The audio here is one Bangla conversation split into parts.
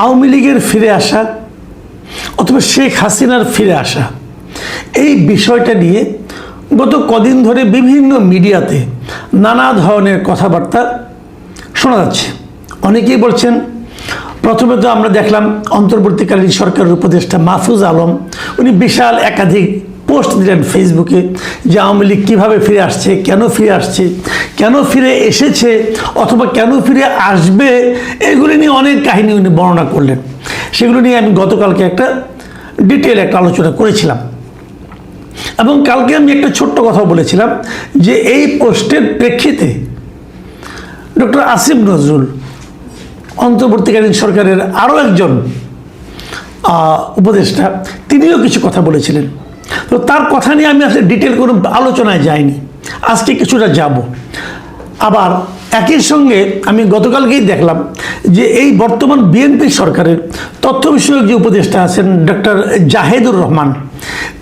আওয়ামী লীগের ফিরে আসা অথবা শেখ হাসিনার ফিরে আসা, এই বিষয়টা নিয়ে গত কদিন ধরে বিভিন্ন মিডিয়াতে নানা ধরনের কথাবার্তা শোনা যাচ্ছে। অনেকেই বলছেন, প্রথমে তো আমরা দেখলাম অন্তর্বর্তীকালীন সরকারের উপদেষ্টা মাহফুজ আলম, উনি বিশাল একাধিক পোস্ট দিলেন ফেসবুকে যে আওয়ামী লীগ কীভাবে ফিরে আসছে, কেন ফিরে আসছে, কেন ফিরে এসেছে অথবা কেন ফিরে আসবে, এগুলি নিয়ে অনেক কাহিনী উনি বর্ণনা করলেন। সেগুলো নিয়ে আমি গতকালকে একটা ডিটেল একটা আলোচনা করেছিলাম এবং কালকে আমি একটা ছোট্ট কথা বলেছিলাম যে এই পোস্টের প্রেক্ষিতে ডক্টর আসিফ নজরুল, অন্তর্বর্তীকালীন সরকারের আরও একজন উপদেষ্টা, তিনিও কিছু কথা বলেছিলেন। তো তার কথা নিয়ে আমি আসলে ডিটেল কোনো আলোচনায় যাইনি, আজকে কিছুটা যাব। আবার একই সঙ্গে আমি গতকালকেই দেখলাম যে এই বর্তমান বিএনপি সরকারের তথ্য বিষয়ক যে উপদেষ্টা আছেন ডক্টর জাহিদুর রহমান,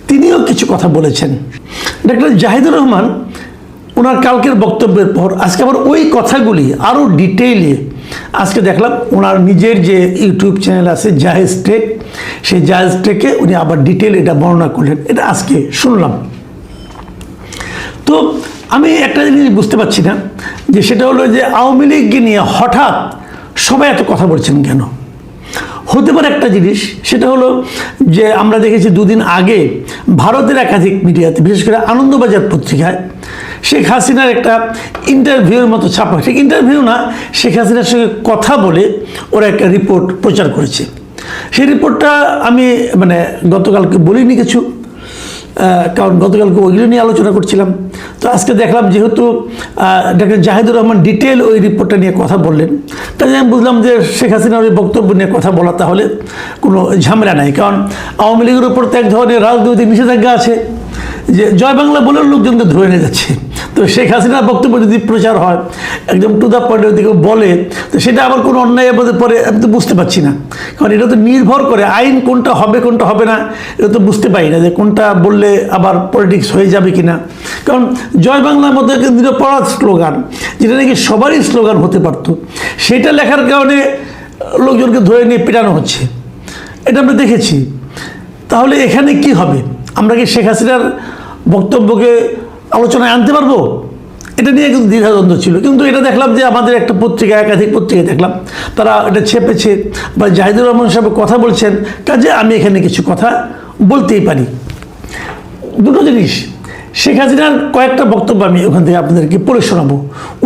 তিনিও কিছু কথা বলেছেন। ডক্টর জাহিদুর রহমান ওনার কালকের বক্তব্যের পর আজকে আবার ওই কথাগুলি আরও ডিটেইলে আজকে দেখলাম ওনার নিজের যে ইউটিউব চ্যানেল আছে জাহেজ টেক, সেই জাহেজ টেকে উনি আবার ডিটেল এটা বর্ণনা করলেন, এটা আজকে শুনলাম। তো আমি একটা জিনিস বুঝতে পারছি না, যে সেটা হলো যে আওয়ামী লীগকে নিয়ে হঠাৎ সবাই এত কথা বলছেন কেন। হতে পারে একটা জিনিস, সেটা হলো যে আমরা দেখেছি দুদিন আগে ভারতের একাধিক মিডিয়াতে, বিশেষ করে আনন্দবাজার পত্রিকায় শেখ হাসিনার একটা ইন্টারভিউর মতো ছাপা, ঠিক ইন্টারভিউ না, শেখ হাসিনার সঙ্গে কথা বলে ওরা একটা রিপোর্ট প্রচার করেছে। সেই রিপোর্টটা আমি গতকালকে বলিনি কিছু, কারণ গতকালকে ওইগুলো নিয়ে আলোচনা করছিলাম। তো আজকে দেখলাম যেহেতু ডক্টর জাহিদুর রহমান ডিটেল ওই রিপোর্টটা নিয়ে কথা বললেন, তাই আমি বুঝলাম যে শেখ হাসিনার ওই বক্তব্য নিয়ে কথা বলা তাহলে কোনো ঝামেলা নাই। কারণ আওয়ামী লীগের উপর তো এক ধরনের রাজনৈতিক নিষেধাজ্ঞা আছে, যে জয় বাংলা বলে লোকজনকে ধরে নিয়ে যাচ্ছে। তো শেখ হাসিনার বক্তব্য যদি প্রচার হয়, একদম টু দ্য পয়েন্ট ওদিকে বলে, তো সেটা আবার কোনো অন্যায়ের মধ্যে পরে আমি তো বুঝতে পারছি না। কারণ এটা তো নির্ভর করে আইন কোনটা হবে কোনটা হবে না, এটা তো বুঝতে পারি না যে কোনটা বললে আবার পলিটিক্স হয়ে যাবে কিনা। কারণ জয় বাংলার মধ্যে একটা নিরপরাধ স্লোগান, যেটা নাকি সবারই স্লোগান হতে পারতো, সেটা লেখার কারণে লোকজনকে ধরে নিয়ে পেটানো হচ্ছে, এটা আমরা দেখেছি। তাহলে এখানে কি হবে? আমরা কি শেখ হাসিনার বক্তব্যকে আলোচনায় আনতে পারবো? এটা নিয়ে কিন্তু দ্বিধাদ্বন্দ্ব ছিল। কিন্তু এটা দেখলাম যে আমাদের একটা পত্রিকা, একাধিক পত্রিকায় দেখলাম তারা এটা ছেপেছে বা জাহিদুর রহমান সাহেব কথা বলছেন, কাজে আমি এখানে কিছু কথা বলতেই পারি। দুটো জিনিস, শেখ হাসিনার কয়েকটা বক্তব্য আমি ওখান থেকে আপনাদেরকে পড়ে শোনাবো।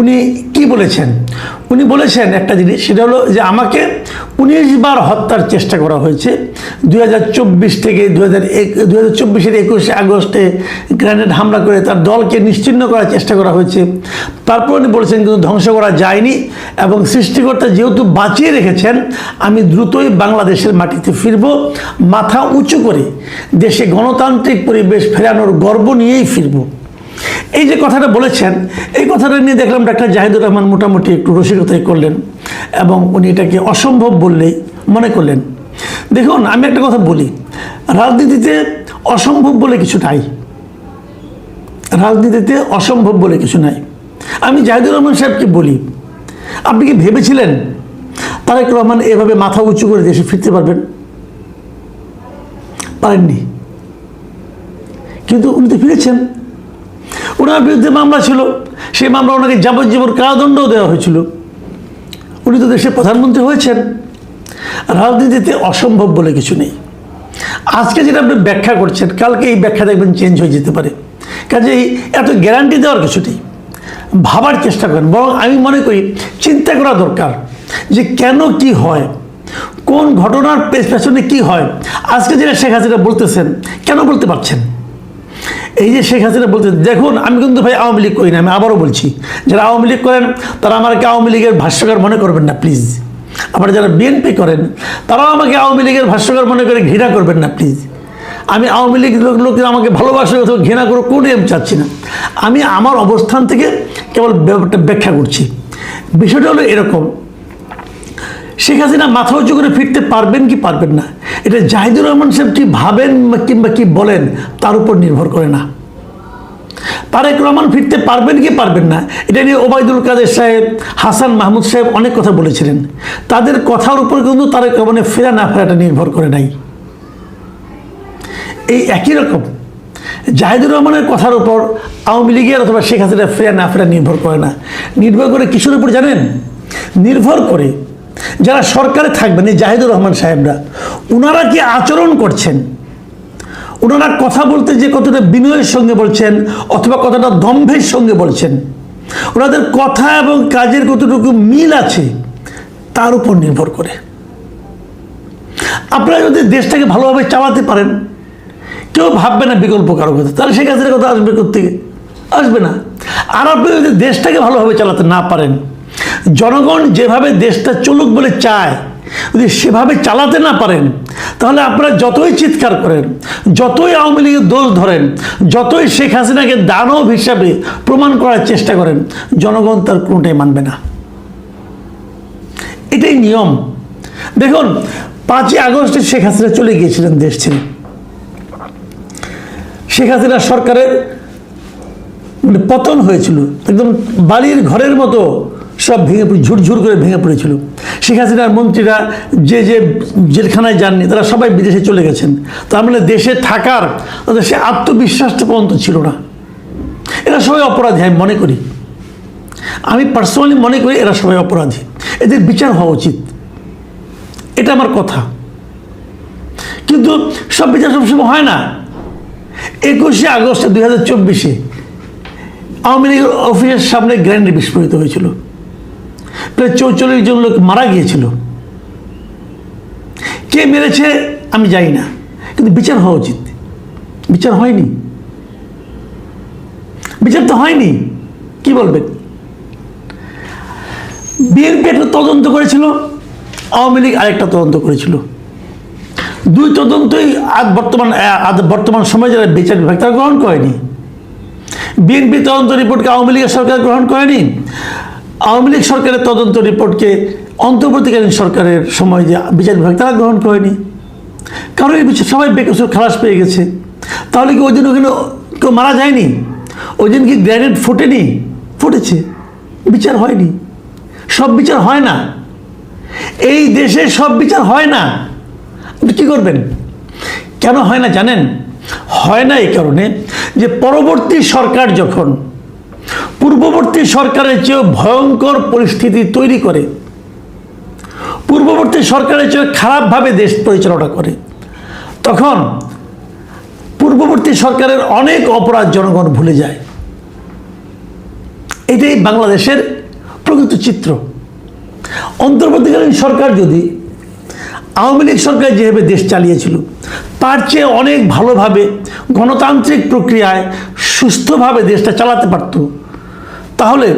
উনি কি বলেছেন? উনি বলেছেন একটা জিনিস, সেটা হলো যে আমাকে 19 বার হত্যার চেষ্টা করা হয়েছে 2024 থেকে 2024-এর 21শে আগস্টে গ্রেনেড হামলা করে তার দলকে নিশ্চিহ্ন করার চেষ্টা করা হয়েছে। তারপর উনি বলেছেন কিন্তু ধ্বংস করা যায়নি, এবং সৃষ্টিকর্তা যেহেতু বাঁচিয়ে রেখেছেন, আমি দ্রুতই বাংলাদেশের মাটিতে ফিরব, মাথা উঁচু করে দেশে গণতান্ত্রিক পরিবেশ ফেরানোর গর্ব নিয়েই ফিরব। এই যে কথাটা বলেছেন, এই কথাটা নিয়ে দেখলাম ডাক্তার জাহিদুর রহমান মোটামুটি একটু রসিকতাই করলেন এবং উনি এটাকে অসম্ভব বললেই মনে করলেন। দেখুন, আমি একটা কথা বলি, রাজনীতিতে অসম্ভব বলে কিছু নাই, রাজনীতিতে অসম্ভব বলে কিছু নাই। আমি জাহিদুর রহমান সাহেবকে বলি, আপনি কি ভেবেছিলেন তারেক রহমান এভাবে মাথা উঁচু করে দেশে ফিরতে পারবেন? পারেননি, কিন্তু উনি তো ফিরেছেন। ওনার বিরুদ্ধে মামলা ছিল, সেই মামলা ওনাকে যাবজ্জীবন কারাদণ্ডও দেওয়া হয়েছিল, উনি তো দেশের প্রধানমন্ত্রী হয়েছেন। রাজনীতিতে অসম্ভব বলে কিছু নেই। আজকে যেটা আপনি ব্যাখ্যা করছেন, কালকে এই ব্যাখ্যা দেখবেন চেঞ্জ হয়ে যেতে পারে, কাজেই এত গ্যারান্টি দেওয়ার কিছু নেই। ভাবার চেষ্টা করেন, বরং আমি মনে করি চিন্তা করা দরকার যে কেন কি হয়, কোন ঘটনার পেছনে কি হয়। আজকে যেটা শেখ হাসিনা বলতেছেন, কেন বলতে পারছেন? এই যে শেখ হাসিনা বলতে, দেখুন আমি কিন্তু ভাই আওয়ামী লীগ করি না, আমি আবারও বলছি, যারা আওয়ামী লীগ করেন তারা আমাকে আওয়ামী লীগের ভাষ্যকার মনে করবেন না প্লিজ। আবার যারা বিএনপি করেন তারাও আমাকে আওয়ামী লীগের ভাষ্যকার মনে করে ঘৃণা করবেন না প্লিজ। আমি আওয়ামী লীগ লোকের আমাকে ভালোবাসা অথবা ঘৃণা করে কোনোই আমি চাচ্ছি না। আমি আমার অবস্থান থেকে কেবল ব্যাপারটা ব্যাখ্যা করছি। বিষয়টা হলো এরকম, শেখ হাসিনা মাথা উঁচু করে ফিরতে পারবেন কি পারবেন না, এটা জাহিদুর রহমান সাহেব কি ভাবেন কিংবা কি বলেন তার উপর নির্ভর করে না। তারেক রহমান ফিরতে পারবেন কি পারবেন না, এটা নিয়ে ওবায়দুল কাদের সাহেব, হাসান মাহমুদ সাহেব অনেক কথা বলেছিলেন। তাদের কথার উপর কিন্তু তারেক রহমানের ফেরা না ফেরাটা নির্ভর করে নাই। এই একই রকম জাহিদুর রহমানের কথার উপর আওয়ামী লীগের অথবা শেখ হাসিনা ফেরা না ফেরা নির্ভর করে না। নির্ভর করে কিসের উপর জানেন? নির্ভর করে যারা সরকারে থাকবেন, এই জাহিদুর রহমান সাহেবরা, ওনারা কি আচরণ করছেন, ওনারা কথা বলতে যে কতটা বিনয়ের সঙ্গে বলছেন অথবা কতটা দম্ভের সঙ্গে বলছেন, ওনাদের কথা এবং কাজের কতটুকু মিল আছে, তার উপর নির্ভর করে। আপনারা যদি দেশটাকে ভালোভাবে চালাতে পারেন, কেউ ভাববে না বিকল্প কারো কথা, তাহলে শেখ হাসিনার কথা আসবে কোত্থেকে? আসবে না। আর আপনি যদি দেশটাকে ভালোভাবে চালাতে না পারেন, জনগণ যেভাবে দেশটা চলুক বলে চায় যদি সেভাবে চালাতে না পারেন, তাহলে আপনারা যতই চিৎকার করেন, যতই আওয়ামী লীগের দোষ ধরেন, যতই শেখ হাসিনাকে দানব হিসাবে প্রমাণ করার চেষ্টা করেন, জনগণ তার কোনোটাই মানবে না। এটাই নিয়ম। দেখুন, 5ই আগস্টে শেখ হাসিনা চলে গিয়েছিলেন দেশ ছেড়ে। শেখ হাসিনা সরকারের পতন হয়েছিল, একদম বালির ঘরের মতো সব ভেঙে পড়ে, ঝুরঝুর করে ভেঙে পড়েছিল। শেখ হাসিনার মন্ত্রীরা যে জেলখানায় যাননি, তারা সবাই বিদেশে চলে গেছেন। তার মানে দেশে থাকার তাদের সে আত্মবিশ্বাসটা পর্যন্ত ছিল না। এরা সবাই অপরাধী, আমি মনে করি, আমি পার্সোনালি মনে করি এরা সবাই অপরাধী, এদের বিচার হওয়া উচিত, এটা আমার কথা। কিন্তু সব বিচার সবসময় হয় না। 21শে আগস্ট 2024 আওয়ামী লীগের অফিসের সামনে গ্রেনেড বিস্ফোরিত হয়েছিল, প্রায় 44 জন লোক মারা গিয়েছিল। কে মেরেছে আমি জানি না, কিন্তু বিচার হওয়া উচিত। বিচার হয়নি, বিচার তো হয়নি, কি বলবেন? বিএনপি একটা তদন্ত করেছিল, আওয়ামী লীগ আরেকটা তদন্ত করেছিল। দুই তদন্তই বর্তমান সময়ে যারা বিচার বিভাগ তারা গ্রহণ করেনি। বিএনপি তদন্ত রিপোর্টকে আওয়ামী লীগের সরকার গ্রহণ করেনি, আওয়ামী লীগ সরকারের তদন্ত রিপোর্টকে অন্তর্বর্তীকালীন সরকারের সময় যে বিচার বিভাগ তারা গ্রহণ করেনি। কারণ এই বিষয়ে সবাই বেকসুর খালাস পেয়ে গেছে। তাহলে কি ওই দিন ওখানে কেউ মারা যায়নি? ওই দিন কি গ্রেনেড ফুটেনি? ফুটেছে, বিচার হয়নি। সব বিচার হয় না, এই দেশে সব বিচার হয় না। আপনি কী করবেন? কেন হয় না জানেন? হয় না এই কারণে যে পরবর্তী সরকার যখন পূর্ববর্তী সরকারের চেয়েও ভয়ঙ্কর পরিস্থিতি তৈরি করে, পূর্ববর্তী সরকারের চেয়ে খারাপভাবে দেশ পরিচালনা করে, তখন পূর্ববর্তী সরকারের অনেক অপরাধ জনগণ ভুলে যায়। এটাই বাংলাদেশের প্রকৃত চিত্র। অন্তর্বর্তীকালীন সরকার যদি আওয়ামী লীগ সরকার যেভাবে দেশ চালিয়েছিল তার চেয়ে অনেক ভালোভাবে গণতান্ত্রিক প্রক্রিয়ায় সুস্থভাবে দেশটা চালাতে পারত, তাহলে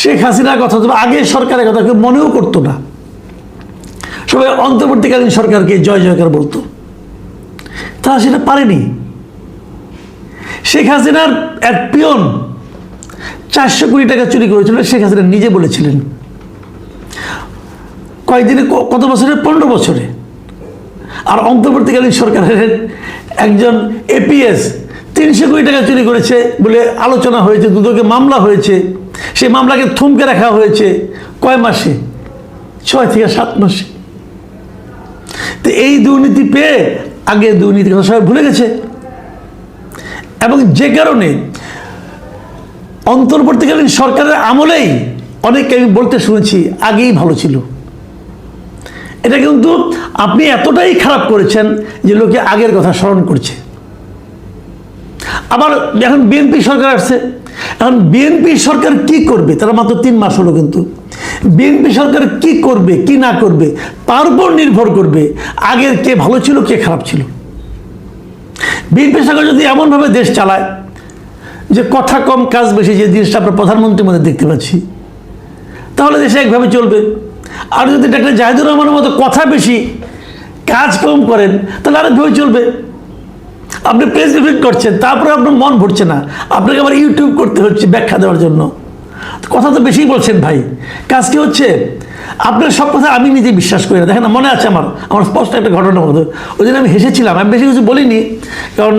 শেখ হাসিনার কথা অথবা আগের সরকারের কথা কেউ মনেও করতো না। সবাই অন্তর্বর্তীকালীন সরকারকে জয় জয়কার বলতো। তারা সেটা পারেনি। শেখ হাসিনার এক পিয়ন 400 কোটি টাকা চুরি করেছিল, শেখ হাসিনা নিজে বলেছিলেন। কয়েকদিনে, কত বছরে? 15 বছরে। আর অন্তর্বর্তীকালীন সরকারের একজন এপিএস 300 কোটি টাকা চুরি করেছে বলে আলোচনা হয়েছে, দুদকে মামলা হয়েছে। সেই মামলাকে থমকে রাখা হয়েছে কয় মাসে? 6 থেকে 7 মাসে। তো এই দুর্নীতি পেয়ে আগে দুর্নীতির কথা সবাই ভুলে গেছে, এবং যে কারণে অন্তর্বর্তীকালীন সরকারের আমলেই অনেককে আমি বলতে শুনেছি আগেই ভালো ছিল। এটা কিন্তু আপনি এতটাই খারাপ করেছেন যে লোকে আগের কথা স্মরণ করছে। আবার এখন বিএনপি সরকার আসছে, এখন বিএনপি সরকার কি করবে? তারা মাত্র 3 মাস হলো, কিন্তু বিএনপি সরকার কি করবে কি না করবে তার উপর নির্ভর করবে আগের কে ভালো ছিল কে খারাপ ছিল। বিএনপি সরকার যদি এমনভাবে দেশ চালায় যে কথা কম কাজ বেশি, যে জিনিসটা আমরা প্রধানমন্ত্রীর মধ্যে দেখতে পাচ্ছি, তাহলে দেশে একভাবে চলবে। আর যদি ডাক্তার জাহিদুর রহমানের মতো কথা বেশি কাজ কম করেন, তাহলে আরেকভাবে চলবে। আপনি প্রেস ব্রিফিং করছেন, তারপরে আপনার মন ভরছে না, আপনাকে আবার ইউটিউব করতে হচ্ছে ব্যাখ্যা দেওয়ার জন্য। কথা তো বেশিই বলছেন ভাই, কাজ কি হচ্ছে? আপনার সব কথা আমি নিজে বিশ্বাস করি না। দেখেন না, মনে আছে আমার স্পষ্ট একটা ঘটনা মতো, ওই দিন আমি হেসেছিলাম, আমি বেশি কিছু বলিনি, কারণ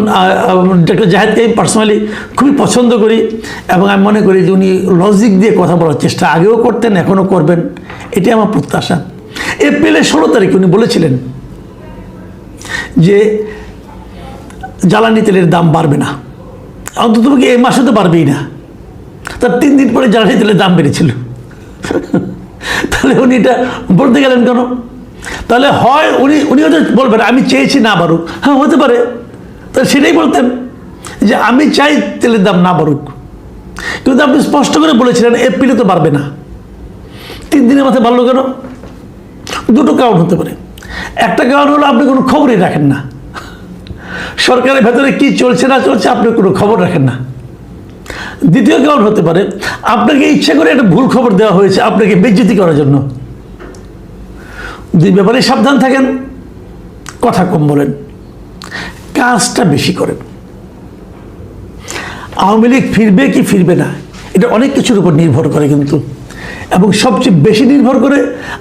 ডক্টর জাহেদকে আমি পার্সোনালি খুবই পছন্দ করি এবং আমি মনে করি যে উনি লজিক দিয়ে কথা বলার চেষ্টা আগেও করতেন, এখনও করবেন, এটাই আমার প্রত্যাশা। এপ্রিলের 16 তারিখ উনি বলেছিলেন যে জ্বালানি তেলের দাম বাড়বে না, অন্তত এই মাসে তো বাড়বেই না। তার 3 দিন পরে জ্বালানি তেলের দাম বেড়েছিল। তাহলে উনি এটা বলতে গেলেন কেন? তাহলে হয় উনি হয়তো বলবেন আমি চেয়েছি না বাড়ুক, হ্যাঁ হতে পারে, তাহলে সেটাই বলতেন যে আমি চাই তেলের দাম না বাড়ুক। কিন্তু আপনি স্পষ্ট করে বলেছিলেন এপ্রিলে তো বাড়বে না, 3 দিনের মাথায় বাড়লো কেন? দুটো কারণ হতে পারে। একটা কারণ হলো আপনি কোনো খবরই রাখেন না, সরকারের ভেতরে কি চলছে না চলছে আপনি কোনো খবর রাখেন না। দ্বিতীয় কারণ হতে পারে আপনাকে ইচ্ছা করে একটা ভুল খবর দেওয়া হয়েছে আপনাকে বেইজ্জতি করার জন্য। দুই ব্যাপারে সাবধান থাকেন, কথা কম বলেন, কাজটা বেশি করেন। আওয়ামী লীগ ফিরবে কি ফিরবে না এটা অনেক কিছুর উপর নির্ভর করে কিন্তু, এবং সবচেয়ে বেশি নির্ভর করে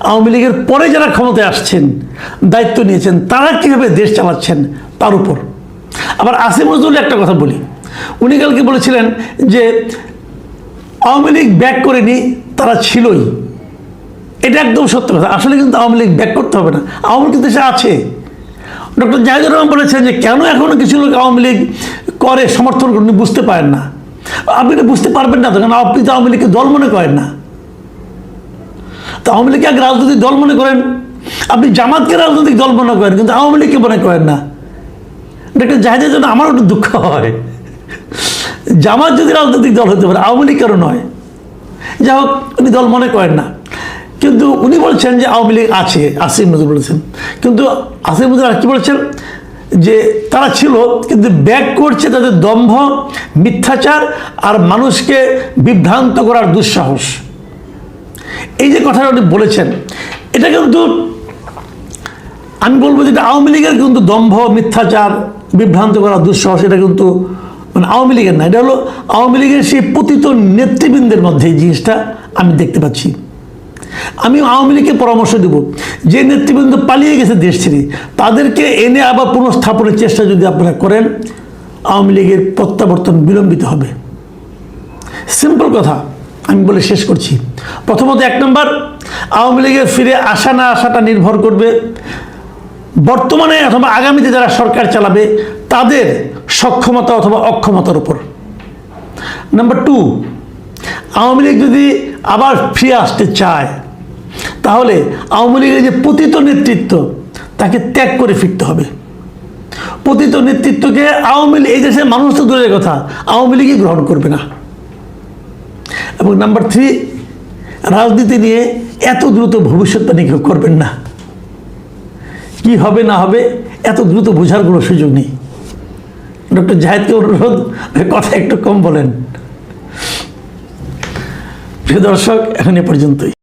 আওয়ামী লীগের পরে যারা ক্ষমতায় আসছেন, দায়িত্ব নিয়েছেন, তারা কীভাবে দেশ চালাচ্ছেন তার উপর। আবার আসিফ নজরুল একটা কথা বলি, উনি কালকে বলেছিলেন যে আওয়ামী লীগ ব্যাক করেনি, তারা ছিলই। এটা একদম সত্য কথা। আসলে কিন্তু আওয়ামী লীগ ব্যাক করতে হবে না, আওয়ামী লীগ দেশে আছে। ডক্টর জাহিদুর রহমান বলেছেন যে কেন এখনো কিছু লোক আওয়ামী লীগ করে সমর্থন করে, বুঝতে পারেন না। আপনি এটা বুঝতে পারবেন না তো, কারণ আপনি তো আওয়ামী লীগকে দল মনে করেন না। তো আওয়ামী লীগকে এক রাজনৈতিক দল মনে করেন, আপনি জামাতকে রাজনৈতিক দল মনে করেন, কিন্তু আওয়ামী লীগকে মনে করেন না। ডক্টর জাহিদের জন্য আমারও একটু দুঃখ হয়। জামাত যদি রাজনৈতিক দল হতে পারে, আওয়ামী লীগ কেন নয়? যাই হোক, উনি দল মনে করেন না, কিন্তু উনি বলছেন যে আওয়ামী লীগ আছে, আসিফ নজরুল বলেছেন। কিন্তু আসিফ নজরুল আর কি বলছেন যে তারা ছিল, কিন্তু ব্যাক করছে তাদের দম্ভ, মিথ্যাচার আর মানুষকে বিভ্রান্ত করার দুঃসাহস। এই যে কথাটা উনি বলেছেন, এটা কিন্তু আমি বলবো যে আওয়ামী লীগের কিন্তু দম্ভ, মিথ্যাচার, বিভ্রান্ত করার দুঃসাহস, এটা কিন্তু মানে আওয়ামী লীগের না, এটা হলো আওয়ামী লীগের সেই পতিত নেতৃবৃন্দের মধ্যে এই জিনিসটা আমি দেখতে পাচ্ছি। আমি আওয়ামী লীগকে পরামর্শ দেব, যে নেতৃবৃন্দ পালিয়ে গেছে দেশ ছেড়ে, তাদেরকে এনে আবার পুনঃস্থাপনের চেষ্টা যদি আপনারা করেন, আওয়ামী লীগের প্রত্যাবর্তন বিলম্বিত হবে। সিম্পল কথা আমি বলে শেষ করছি। প্রথমত 1 নম্বর, আওয়ামী লীগের ফিরে আসা না আসাটা নির্ভর করবে বর্তমানে অথবা আগামীতে যারা সরকার চালাবে তাদের সক্ষমতা অথবা অক্ষমতার উপর। নাম্বার 2, আওয়ামী লীগ যদি আবার ফিরে আসতে চায়, তাহলে আওয়ামী লীগের যে পতিত নেতৃত্ব তাকে ত্যাগ করে ফিরতে হবে। পতিত নেতৃত্বকে আওয়ামী লীগ, এই দেশের মানুষ তো দূরের কথা, আওয়ামী লীগই গ্রহণ করবে না। এবং নাম্বার 3, রাজনীতি নিয়ে এত দ্রুত ভবিষ্যৎবাণী কেউ করবেন না। কি হবে না হবে এত দ্রুত বোঝার কোনো সুযোগ নেই। ডক্টর জাহেদকে অনুরোধ, কথা একটু কম বলেন। প্রিয় দর্শক, এখন এ পর্যন্তই।